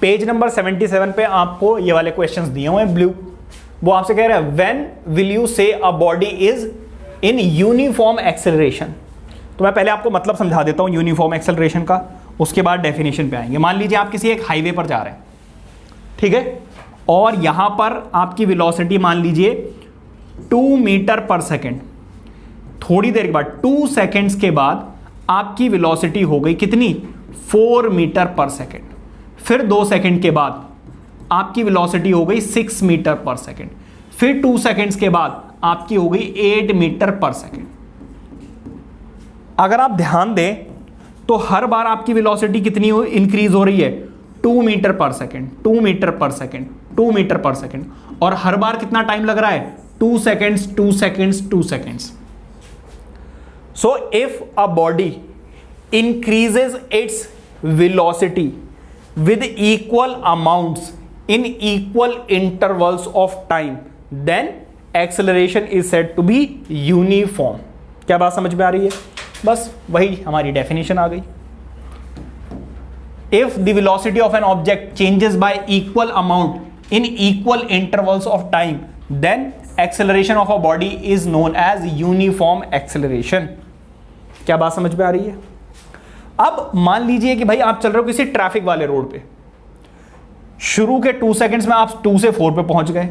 Page number 77 पे आपको ये वाले क्वेश्चंस दिए हुए हैं ब्लू। वो आपसे कह रहा है व्हेन विल यू से a body is in uniform acceleration. तो मैं पहले आपको मतलब समझा देता हूं यूनिफॉर्म एक्सेलरेशन का, उसके बाद डेफिनेशन पे आएंगे। मान लीजिए आप किसी एक हाईवे पर जा रहे हैं, ठीक है, और यहां पर आपकी वेलोसिटी मान लीजिए 2 मीटर पर सेकेंड। थोड़ी देर के बाद 2 सेकेंड्स के बाद आपकी वेलोसिटी हो गई कितनी, 4 मीटर पर सेकेंड। फिर 2 सेकेंड के बाद आपकी वेलोसिटी हो गई 6 मीटर पर सेकेंड। फिर 2 सेकेंड्स के बाद आपकी हो गई 8 मीटर पर सेकेंड। अगर आप ध्यान दें तो हर बार आपकी वेलोसिटी कितनी इंक्रीज हो रही है, 2 मीटर पर सेकेंड, 2 मीटर पर सेकेंड, 2 मीटर पर सेकेंड, और हर बार कितना टाइम लग रहा है, 2 seconds, 2 seconds, 2 seconds. So if a body increases its velocity with equal amounts in equal intervals of time, then acceleration is said to be uniform। क्या बात समझ में आ रही है? बस वही हमारी डेफिनेशन आ गई। If the velocity of an object changes by equal amount in equal intervals of time, then acceleration of a body is known as uniform acceleration। क्या बात समझ में आ रही है? अब मान लीजिए कि भाई आप चल रहे हो किसी ट्रैफिक वाले रोड पे, शुरू के 2 सेकंड्स में आप 2 से 4 पे पहुंच गए,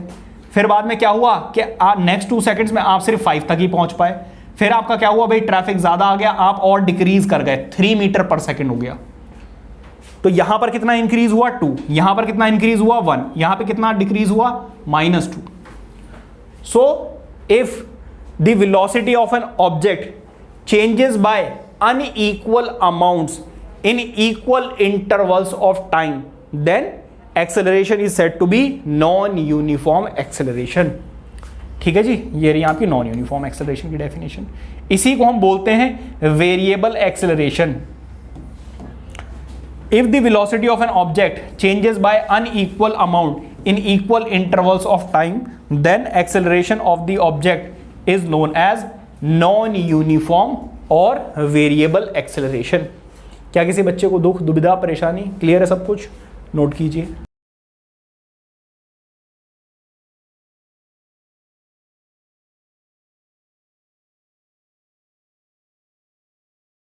फिर बाद में क्या हुआ कि नेक्स्ट 2 सेकंड्स में आप सिर्फ 5 तक ही पहुंच पाए, फिर आपका क्या हुआ भाई, ट्रैफिक ज्यादा आ गया, आप और डिक्रीज कर गए, 3 मीटर पर सेकंड हो गया। तो यहां पर कितना इंक्रीज हुआ, 2, यहां पर कितना इंक्रीज हुआ, 1, यहां पर कितना डिक्रीज हुआ, -2। So if the velocity of an object changes by unequal amounts in equal intervals of time, then acceleration is said to be non-uniform acceleration। ठीक है जी, ये रही आपकी नॉन यूनिफॉर्म एक्सेलरेशन की डेफिनेशन। इसी को हम बोलते हैं variable acceleration. If the velocity of an object changes by unequal amount in equal intervals of time, then acceleration of the object is known as non-uniform और वेरिएबल एक्सेलरेशन। क्या किसी बच्चे को दुख, दुविधा, परेशानी? क्लियर है सब कुछ? नोट कीजिए।